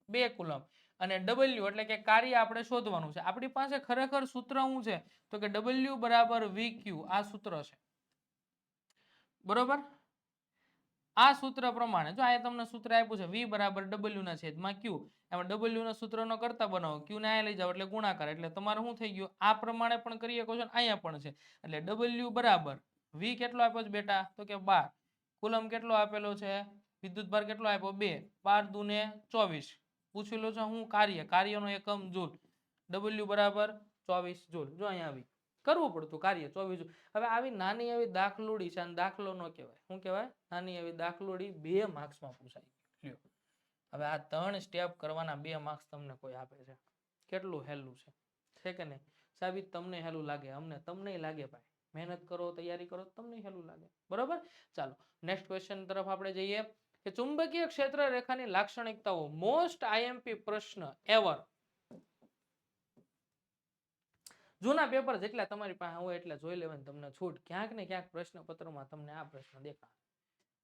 2 કુલમ, અને W એટલે કે કાર્ય આપણે શોધવાનું છે. આપણી પાસે ખરેખર સૂત્ર શું છે? તો કે W બરાબર VQ. આ સૂત્ર છે, બરોબર? આ સૂત્ર પ્રમાણે જો આ તમને સૂત્ર આપ્યું છે V બરાબર W ના છેદમાં Q. એમાં W ના સૂત્રનો કરતા બનાવો, Q ને અહીંયા લઈ જાઓ એટલે ગુણાકાર, એટલે તમારે શું થઈ ગયું? આ પ્રમાણે પણ કરી શકો છો, અહીંયા પણ છે. એટલે W બરાબર V કેટલો આપ્યો છે બેટા? તો કે 12. કુલમ કેટલો આપેલો છે? વિદ્યુતભાર કેટલો આપ્યો? 2. 12 દુને 24. પૂછેલો છે હું કાર્યનો એકમ જૂલ. W બરાબર 24 જૂલ. જો અહીંયા આવી કરવું પડતું કાર્ય 24 જૂલ. હવે આવી નાની એવી દાખલોડી છે, અને દાખલો ન કહેવાય. શું કહેવાય? નાની એવી દાખલોડી 2 માર્ક્સમાં પૂછાય. લ્યો હવે આ 3 સ્ટેપ કરવાના 2 માર્ક્સ તમને કોઈ આપે છે, કેટલું હેલું છે કે નહીં? સાબિત તમને હેલું લાગે, અમને તમને લાગે ભાઈ. મહેનત કરો, તૈયારી કરો, તમને હેલું લાગે. બરોબર? ચાલો નેક્સ્ટ ક્વેશ્ચન તરફ આપણે જઈએ કે ચુંબકીય ક્ષેત્ર રેખાની લાક્ષણિકતાઓ. મોસ્ટ આઈએમપી પ્રશ્ન એવર. જૂના પેપર જેટલા તમારી પાસે હોય એટલે જોઈ લેવાની તમને છૂટ. ક્યાંક ને ક્યાંક પ્રશ્નપત્રમાં તમને આ પ્રશ્ન દેખાય.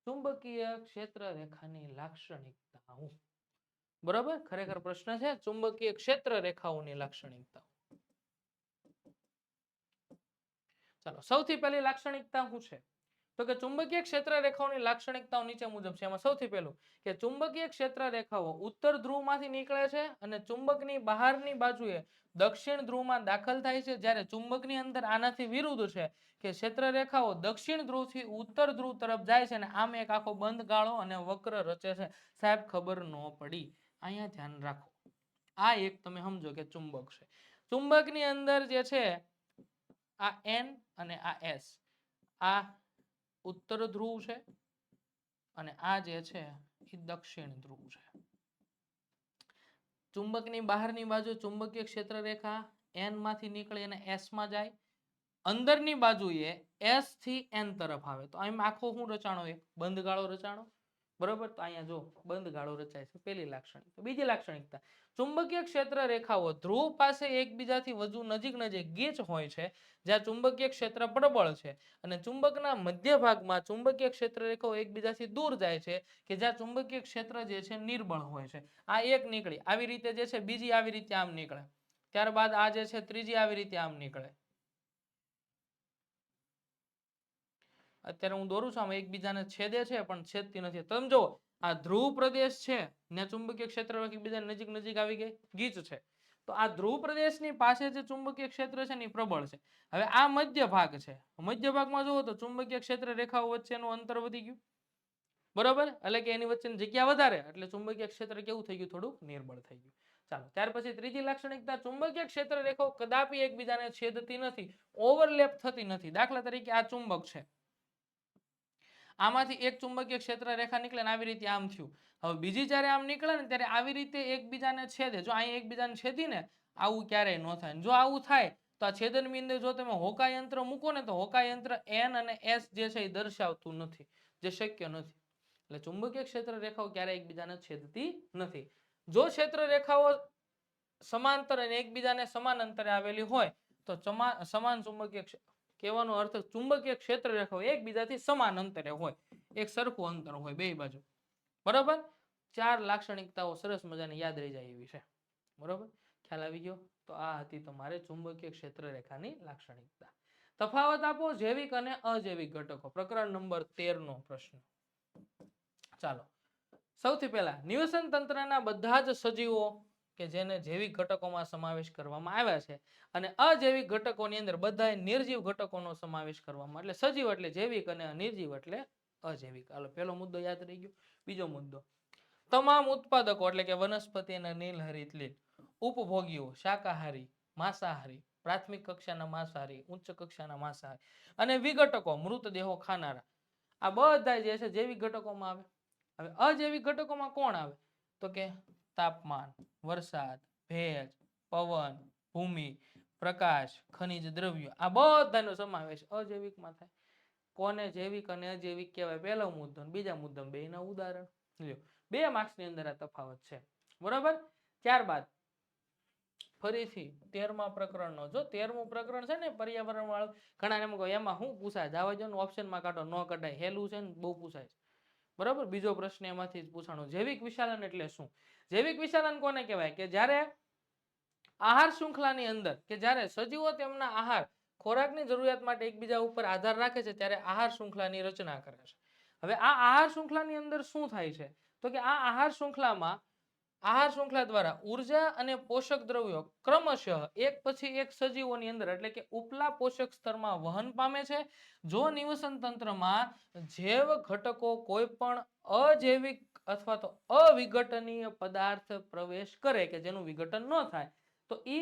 ચુંબકીય ક્ષેત્ર રેખાની લાક્ષણિકતાઓ. બરોબર? ખરેખર પ્રશ્ન છે ચુંબકીય ક્ષેત્ર રેખાઓની લાક્ષણિકતાઓ. ચાલો સૌથી પહેલી લાક્ષણિકતા શું છે? તો કે ચુંબકીય ક્ષેત્ર રેખાઓની લાક્ષણિકતાઓ નીચે મુજબ છે. એમાં સૌથી પહેલું કે ચુંબકીય ક્ષેત્ર રેખાઓ ઉત્તર ધ્રુવમાંથી નીકળે છે અને ચુંબકની બહારની બાજુએ દક્ષિણ ધ્રુવમાં દાખલ થાય છે, જ્યારે ચુંબકની અંદર આનાથી વિરુદ્ધ છે કે ક્ષેત્ર રેખાઓ દક્ષિણ ધ્રુવથી ઉત્તર ધ્રુવ તરફ જાય છે અને આમ એક આખો બંધ ગાળો અને વક્ર રચે છે. સાહેબ ખબર ન પડી, અહીંયા ધ્યાન રાખો. આ એક તમે સમજો કે ચુંબક છે. ચુંબકની અંદર જે છે આ N અને આ S, આ ઉત્તર ધ્રુવ છે અને આ જે છે એ દક્ષિણ ધ્રુવ છે. ચુંબકની બહારની બાજુ ચુંબકીય ક્ષેત્ર રેખા N માંથી નીકળી અને S માં જાય. અંદરની બાજુએ S થી N તરફ આવે તો આમ આખો શું રચાણો? એક બંધ ગાળો રચાણો. બરોબર? તો અહીંયા જો બંધ ગાળો રચાય છે, પહેલી લાક્ષણિકતા. બીજી લાક્ષણિકતા, ચુંબકીય ક્ષેત્ર રેખાઓ ધ્રુવ પાસે એકબીજાથી વધુ નજીક ગીચ હોય છે, જ્યાં ચુંબકીય ક્ષેત્ર પ્રબળ છે, અને ચુંબકના મધ્ય ભાગમાં ચુંબકીય ક્ષેત્ર રેખાઓ એકબીજાથી દૂર જાય છે કે જ્યાં ચુંબકીય ક્ષેત્ર જે છે નિર્બળ હોય છે. આ એક નીકળી, આવી રીતે જે છે બીજી આવી રીતે આમ નીકળે, ત્યારબાદ આ જે છે ત્રીજી આવી રીતે આમ નીકળે. અત્યારે હું દોરું છું આમ એકબીજાને છેદે છે પણ છેદતી નથી. તમે જો આ ધ્રુવ પ્રદેશ છે ને ચુંબકીય ક્ષેત્ર એકબીજાને નજીક આવી ગઈ, ગીચ છે. તો આ ધ્રુવ પ્રદેશની પાસે જે ચુંબકીય ક્ષેત્ર છે ને પ્રબળ છે. હવે આ મધ્ય ભાગ છે, મધ્ય ભાગમાં જુઓ તો ચુંબકીય ક્ષેત્ર રેખાઓ વચ્ચેનું અંતર વધી ગયું. બરોબર? એટલે કે એની વચ્ચેની જગ્યા વધારે એટલે ચુંબકીય ક્ષેત્ર કેવું થઈ ગયું? થોડુંક નિર્બળ થઈ ગયું. ચાલો ત્યાર પછી ત્રીજી લાક્ષણિકતા, ચુંબકીય ક્ષેત્ર રેખાઓ કદાપી એકબીજાને છેદતી નથી, ઓવરલેપ થતી નથી. દાખલા તરીકે આ ચુંબક છે, આમાંથી એક ચુંબકીય ક્ષેત્ર રેખા નીકળે ને આવી રીતે આમ થયું. હવે બીજી જ્યારે આમ નીકળે ને ત્યારે આવી રીતે એકબીજાને છેદે. જો અહીં એકબીજાને છેદીને આવું ક્યારેય ન થાય. જો આવું થાય તો આ છેદન બિંદુ જો તમે હોકા યંત્ર મૂકો ને તો હોકા યંત્ર N અને S જે છે એ દર્શાવતું નથી, જે શક્ય નથી. એટલે ચુંબકીય ક્ષેત્ર રેખાઓ ક્યારેય એકબીજાને છેદતી નથી. જો ક્ષેત્ર રેખાઓ સમાંતર અને એકબીજાને સમાન અંતરે આવેલી હોય તો સમાન ચુંબકીય કહેવાનો અર્થ ચુંબકીય ક્ષેત્ર રેખાઓ એકબીજાથી સમાન અંતરે હોય, એક સરખું અંતર હોય બે બાજુ. બરોબર? 4 લાક્ષણિકતાઓ સરસ મજાની યાદ રહી જાય એવી છે. બરોબર? ખ્યાલ આવી ગયો? તો આ હતી તમારે ચુંબકીય ક્ષેત્ર રેખાની લાક્ષણિકતા. તફાવત આપો જૈવિક અને અજૈવિક ઘટકો. પ્રકરણ નંબર 13 નો પ્રશ્ન. ચાલો સૌથી પહેલા નિવસન તંત્રના બધા જ સજીવો કે જેને જૈવિક ઘટકોમાં સમાવેશ કરવામાં આવ્યા છે અને અજૈવિક ઘટકોની અંદર બધા નિર્જીવ ઘટકોનો સમાવેશ કરવામાં, એટલે સજીવ એટલે જૈવિક અને નિર્જીવ એટલે અજૈવિક. હાલો પહેલો મુદ્દો યાદ રહી ગયો. બીજો મુદ્દો, તમામ ઉત્પાદકો એટલે કે વનસ્પતિ અને નીલહરિત લીલ, ઉપભોગીઓ શાકાહારી, માંસાહારી, પ્રાથમિક કક્ષાના માંસાહારી, ઉચ્ચ કક્ષાના માંસાહારી અને વિઘટકો મૃતદેહો ખાનારા, આ બધા જે છે જૈવિક ઘટકોમાં આવે. હવે અજૈવિક ઘટકોમાં કોણ આવે? તો કે તાપમાન, વરસાદ, ભેજ, પવન, ભૂમિ, પ્રકાશ, ખનિજ દ્રવ્યો, આ બધાનો સમાવેશ અજૈવિકમાં થાય. કોને જૈવિક અને અજૈવિક કહેવાય? પહેલો મુદ્દો. બીજા મુદ્દા બેના ઉદાહરણ લ્યો. 2 માર્ક્સની અંદર આ તફાવત છે. બરોબર? ત્યારબાદ ફરીથી 13મા પ્રકરણનો, જો 13મું પ્રકરણ છે ને પર્યાવરણ વાળું, ઘણા એમાં શું પૂછાય? જાવા જો ને ઓપ્શનમાં કાઢો, ન કઢાય, હેલું છે ને બહુ પૂછાય. બરાબર? બીજો પ્રશ્ન એમાંથી જ પૂછાણો. જૈવિક વિશાલન એટલે શું? જૈવિક વિશાલન કોને કહેવાય? કે જ્યારે આહાર શૃંખલાની અંદર કે જ્યારે સજીવો તેમના આહાર ખોરાકની જરૂરિયાત માટે એકબીજા ઉપર આધાર રાખે છે ત્યારે આહાર શૃંખલાની રચના કરે છે. હવે આ આહાર શૃંખલાની અંદર શું થાય છે? તો કે આ આહાર શૃંખલા દ્વારા ઉર્જા અને પોષક દ્રવ્યો ક્રમશઃ એક પછી એક સજીવોની અંદર એટલે કે ઉપલા પોષક સ્તરમાં વહન પામે છે. જો નિવસન તંત્રમાં જૈવ ઘટકો કોઈ પણ અજૈવિક અથવા તો અવિઘટનીય પદાર્થ પ્રવેશ કરે કે જેનું વિઘટન ન થાય તો એ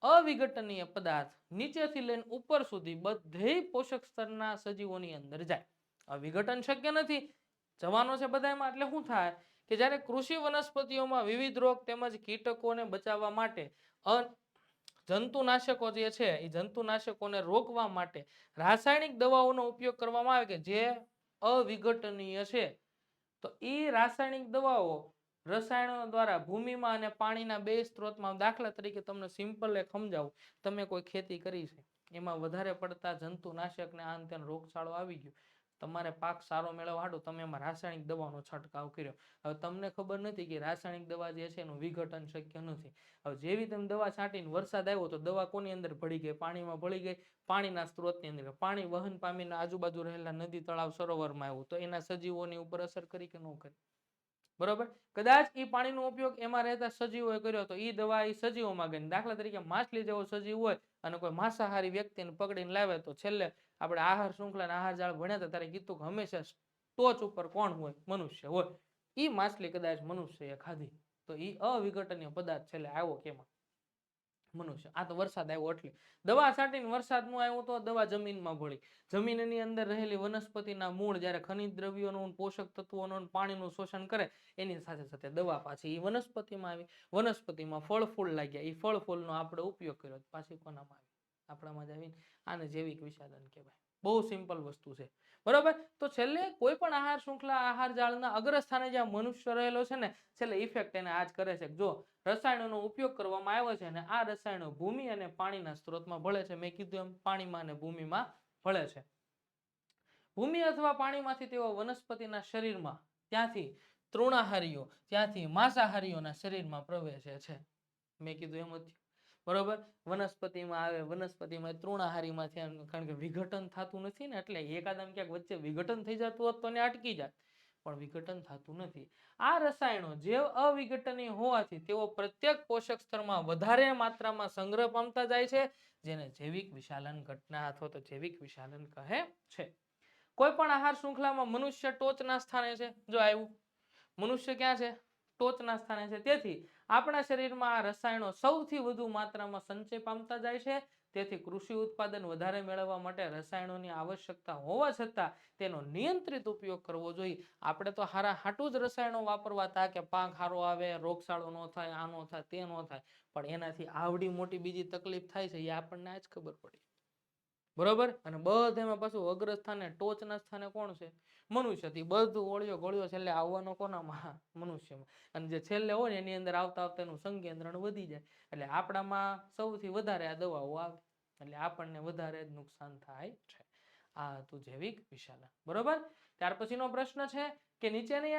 અવિઘટનીય પદાર્થ નીચેથી લઈને ઉપર સુધી બધે પોષક સ્તરના સજીવોની અંદર જાય. અવિઘટન શક્ય નથી, જવાનો છે બધામાં. એટલે શું થાય કે જ્યારે કૃષિ વનસ્પતિઓમાં વિવિધ રોગ તેમજ કીટકોને બચાવવા માટે જંતુનાશકો જે છે એ જંતુનાશકોને રોકવા માટે રાસાયણિક દવાઓનો ઉપયોગ કરવામાં આવે કે જે અવિઘટનીય છે. તો એ રાસાયણિક દવાઓ રસાયણો દ્વારા ભૂમિમાં અને પાણીના બે સ્ત્રોતમાં, દાખલા તરીકે તમને સિમ્પલ એક સમજાવું, તમે કોઈ ખેતી કરી છે, એમાં વધારે પડતા જંતુનાશક ને આન તેન રોગચાળો આવી ગયો, તમારે પાક સારો મેળવવા હાટુ તમે એમાં રાસાયણિક દવાનો છંટકાવ કર્યો. હવે તમને ખબર નથી કે રાસાયણિક દવા જે છે એનું વિઘટન શક્ય નથી. હવે જેવી તમે દવા છાંટીને વરસાદ આવ્યો તો દવા કોની અંદર ભળી ગઈ? પાણીમાં ભળી ગઈ. પાણીના સ્ત્રોતની અંદર પાણી વહન પામીને આજુબાજુ રહેલા નદી તળાવ સરોવરમાં આવ્યું તો એના સજીવોની ઉપર અસર કરી કે ન કરી? બરોબર. કદાચ એ પાણીનો ઉપયોગ એમાં રહેતા સજીવોએ કર્યો તો એ દવા એ સજીવોમાં ગઈ. દાખલા તરીકે માછલી જેવો સજીવ હોય અને કોઈ માંસાહારી વ્યક્તિને પકડીને લાવે તો છેલ્લે આપણે આહાર શૃંખલા આહાર જાળ ભણ્યા હતા ત્યારે કીધું કે હંમેશા ટોચ ઉપર કોણ હોય? મનુષ્ય હોય. એ માછલી કદાચ મનુષ્યએ ખાધી તો એ અવિઘટનીય પદાર્થ છેલ્લે આવ્યો કેમાં? મનુષ્ય. આ તો વરસાદ આવ્યો એટલે દવા છાંટીને વરસાદ નો આવ્યો તો દવા જમીનમાં ભળી. જમીનની અંદર રહેલી વનસ્પતિના મૂળ જ્યારે ખનિજ દ્રવ્યોનું, પોષક તત્વોનું, પાણીનું શોષણ કરે એની સાથે સાથે દવા પાછી એ વનસ્પતિમાં આવી. વનસ્પતિમાં ફળ ફૂલ લાગ્યા, એ ફળ ફૂલનો આપણે ઉપયોગ કર્યો, પાછી કોનામાં આવી? આપણામાં જ આવીને. આને જૈવિક વિષાદન કહેવાય. બહુ સિમ્પલ વસ્તુ છે. બરોબર. તો છેલ્લે કોઈ પણ આહાર શૃંખલા આહાર જાળના અગ્રસ્થાને જ્યાં મનુષ્ય રહેલો છે ને, છેલ્લે ઇફેક્ટ એને આજ કરે છે. જો રસાયણોનો ઉપયોગ કરવામાં આવ્યો છે અને આ રસાયણો ભૂમિ અને પાણીના સ્ત્રોતમાં ભળે છે. મેં કીધું એમ પાણીમાં અને ભૂમિમાં ભળે છે. ભૂમિ અથવા પાણીમાંથી તેઓ વનસ્પતિના શરીરમાં, ત્યાંથી તૃણાહારીઓ, ત્યાંથી માંસાહારીઓના શરીરમાં પ્રવેશે છે. મેં કીધું એમ જ. બરોબર. વનસ્પતિમાં આવે, વનસ્પતિમાં તૃણાહારીમાંથી, કારણ કે વિઘટન થતું નથી ને, એટલે એકાદમ ક્યાંક વચ્ચે વિઘટન થઈ જતું હોત તો અટકી જાય, પણ વિઘટન થતું નથી. આ રસાયણો જે અવિઘટનીય હોવાથી તેઓ પ્રત્યેક પોષક સ્તરમાં વધારે માત્રામાં સંગ્રહ પામતા જાય છે, જેને જૈવિક વિશાલન ઘટના અથવા તો જૈવિક વિશાલન કહે છે. કોઈ પણ આહાર શૃંખલામાં મનુષ્ય ટોચના સ્થાને છે. જો આવ્યું, મનુષ્ય ક્યાં છે? ટોચના સ્થાને છે. તેથી આપણા શરીરમાં આ રસાયણો સૌથી વધુ માત્રામાં સંચય પામતા જાય છે. તેથી કૃષિ ઉત્પાદન વધારે મેળવવા માટે રસાયણોની આવશ્યકતા હોવા છતાં તેનો નિયંત્રિત ઉપયોગ કરવો જોઈએ. આપણે તો હારા હાટું જ રસાયણો વાપરવા હતા કે પાક સારો આવે, રોગચાળો ન થાય, આ ન થાય, તે ન થાય, પણ એનાથી આવડી મોટી બીજી તકલીફ થાય છે એ આપણને આજ ખબર પડી. બરોબર. અને બધામાં પાછું અગ્રસ્થાને ટોચના સ્થાને કોણ છે? મનુષ્યથી બધું ઓળિયો ગળ્યો છેલ્લે આવવાનો કોનામાં? મનુષ્યમાં. અને જે છેલ્લે હોય એની અંદર આવતા આવતા એનું સંકેન્દ્રણ વધી જાય, એટલે આપણામાં સૌથી વધારે આ દવાઓ આવે, એટલે આપણને વધારે જ નુકસાન થાય છે. આ હતું જૈવિક વિશાલન. બરોબર. ત્યાર પછીનો પ્રશ્ન છે કે નીચેની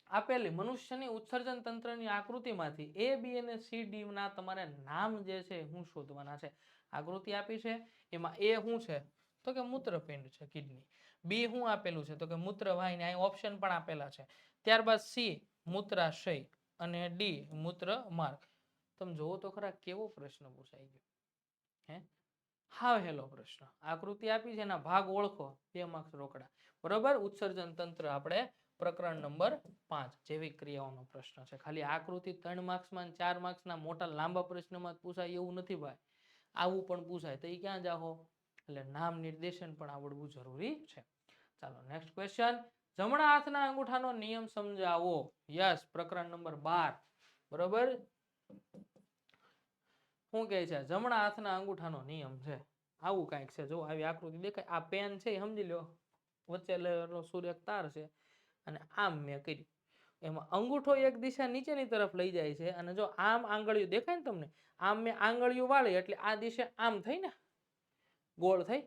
આપેલી મનુષ્યની ઉત્સર્જન તંત્રની આકૃતિમાંથી A, B અને C, D ના તમારે નામ જે છે હું શોધવાના છે. આકૃતિ આપી છે એમાં A શું છે? તો કે મૂત્રપિંડ છે, કિડની. B શું આપેલું છે? તો કે મૂત્રવાહિની. અહીં ઓપ્શન પણ આપેલા છે. ત્યારબાદ C મૂત્રાશય અને D મૂત્ર માર્ગ. તમે જોવો તો ખરા કેવો પ્રશ્ન પૂછાઈ ગયો. હે, હાવ હેલો પ્રશ્ન. આકૃતિ આપી છે, એના ભાગ ઓળખો, 2 માર્ક્સ રોકડા. બરોબર. ઉત્સર્જન તંત્ર આપણે પ્રકરણ નંબર 5 જૈવિક ક્રિયાઓનો પ્રશ્ન છે. ખાલી આકૃતિ 3 માર્ક્સમાં 4 માર્ક્સના મોટા લાંબા પ્રશ્નમાં પૂછાય એવું નથી ભાઈ. આવું પણ પૂછાય તો એ ક્યાં જાહો? એટલે નામ નિર્દેશન પણ આવડવું જરૂરી છે. ચાલો નેક્સ્ટ ક્વેશ્ચન. જમણા હાથના અંગૂઠાનો નિયમ સમજાવો. યસ, પ્રકરણ નંબર 12. બરોબર. શું કહે છે? જમણા હાથના અંગૂઠાનો નિયમ છે. આવું કાંઈક છે. જો આવી આકૃતિ દેખાય. આ પેન છે એ સમજી લો, વચ્ચે સૂર્ય તાર છે અને આમ મેં કર્યું. એમાં અંગૂઠો એક દિશા નીચેની તરફ લઈ જાય છે અને જો આમ આંગળીઓ દેખાય ને તમને, આમ મેં આંગળીઓ વાળી એટલે આ દિશા આમ થઈ ને, ગોળ થઈ.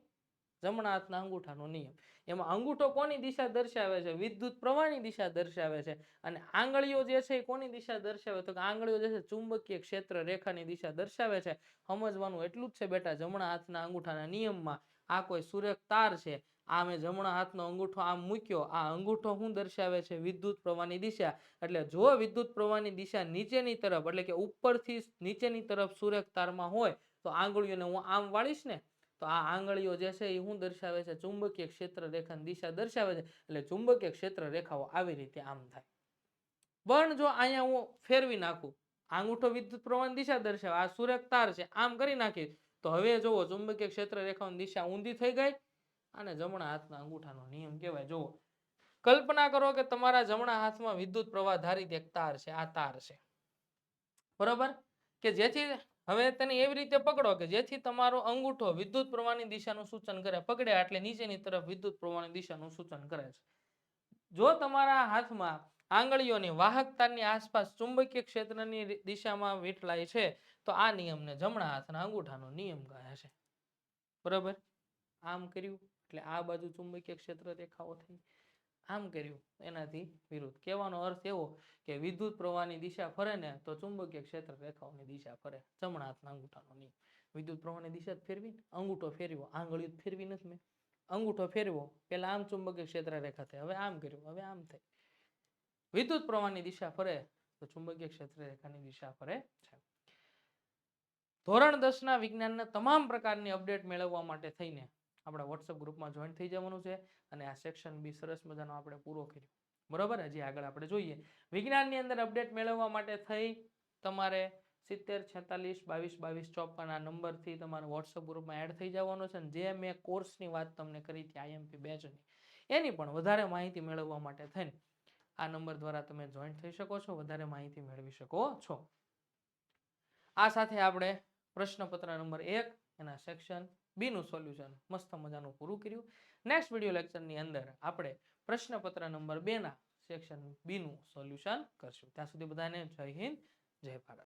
જમણા હાથના અંગૂઠાનો નિયમ. એમાં અંગૂઠો કોની દિશા દર્શાવે છે? વિદ્યુત પ્રવાહની દિશા દર્શાવે છે. અને આંગળીઓ જે છે એ કોની દિશા દર્શાવે? તો કે આંગળીઓ જે છે ચુંબકીય ક્ષેત્ર રેખાની દિશા દર્શાવે છે. સમજવાનું એટલું જ છે બેટા, જમણા હાથના અંગૂઠાના નિયમમાં આ કોઈ સૂર્યક તાર છે, આ મેં જમણા હાથનો અંગૂઠો આમ મૂક્યો, આ અંગૂઠો શું દર્શાવે છે? વિદ્યુત પ્રવાહની દિશા. એટલે જો વિદ્યુત પ્રવાહની દિશા નીચેની તરફ, એટલે કે ઉપરથી નીચેની તરફ સૂર્યક તારમાં હોય તો આંગળીઓને હું આમ વાળીશ ને, તો આ આંગળીઓ જે છે એ શું દર્શાવે છે? ચુંબકીય ક્ષેત્ર રેખાની દિશા દર્શાવે છે. એટલે ચુંબકીય ક્ષેત્ર રેખાઓ આવી રીતે આમ થાય. પણ જો અહીંયા હું ફેરવી નાખું, આંગૂઠો વિદ્યુત પ્રવાહની દિશા દર્શાવે, આ સુરેખ તાર છે, આમ કરી નાખી તો હવે જોવો ચુંબકીય ક્ષેત્ર રેખાની દિશા ઊંધી થઈ ગઈ અને જમણા હાથના અંગૂઠાનો નિયમ કહેવાય. જોવો કલ્પના કરો કે તમારા જમણા હાથમાં વિદ્યુત પ્રવાહ ધારિત એક તાર છે, આ તાર છે બરોબર, કે જેથી હવે તેને એવી રીતે પકડો કે જેથી તમારો અંગૂઠો વિદ્યુત પ્રવાહની દિશાનું સૂચન કરે, પકડ્યા એટલે નીચેની તરફ વિદ્યુત પ્રવાહની દિશાનું સૂચન કરે છે. જો તમારા હાથમાં આંગળીઓની વાહક તારની આસપાસ ચુંબકીય ક્ષેત્રની દિશામાં વીંટળાય છે તો આ નિયમને જમણા હાથના અંગૂઠાનો નિયમ કહે છે. બરાબર, આમ કર્યું એટલે આ બાજુ ચુંબકીય ક્ષેત્ર રેખાઓ થઈ, આમ કર્યું એનાથી વિરુદ્ધ. કહેવાનો અર્થ એવો કે વિદ્યુત પ્રવાહની દિશા ફરે ને તો ચુંબકીય ક્ષેત્ર રેખાઓની દિશા ફરે, જમણા હાથના અંગૂઠાનો નિયમ. વિદ્યુત પ્રવાહની દિશા જ ફેરવી, અંગૂઠો ફેરવ્યો, આંગળીઓ ફેરવી નથી મેં, અંગૂઠો ફેરવો, પેલા આમ ચુંબકીય ક્ષેત્ર રેખા થાય, હવે આમ કર્યું, હવે આમ થાય. વિદ્યુત પ્રવાહની દિશા ફરે તો ચુંબકીય ક્ષેત્ર રેખાની દિશા ફરે છે. ધોરણ 10 ના વિજ્ઞાનના તમામ પ્રકારની અપડેટ મેળવવા માટે થઈને આપણા WhatsApp ગ્રુપમાં જોઈન થઈ જવાનું છે અને આ સેક્શન બી સરસ મજાનો આપણે પૂરો કર્યો. બરોબર, હજી આગળ આપણે જોઈએ. વિજ્ઞાનની અંદર અપડેટ મેળવવા માટે થઈ તમારે 70 46 22 22 54 આ નંબરથી તમારે WhatsApp ગ્રુપમાં એડ થઈ જવાનો છે. અને જે મેં કોર્સની વાત તમને કરી હતી IMP બેચની, એની પણ વધારે માહિતી મેળવવા માટે થઈને આ નંબર દ્વારા તમે જોઈન થઈ શકો છો, વધારે માહિતી મેળવી શકો છો. આ સાથે આપણે પ્રશ્નપત્ર નંબર 1 એના સેક્શન બી નું સોલ્યુશન મસ્ત મજાનું પૂરું કર્યું. નેક્સ્ટ વિડિયો લેક્ચરની અંદર આપણે પ્રશ્નપત્ર નંબર 2 ના સેક્શન બી નું સોલ્યુશન કરશું. ત્યાં સુધી બધાને જય હિન્દ, જય ભારત.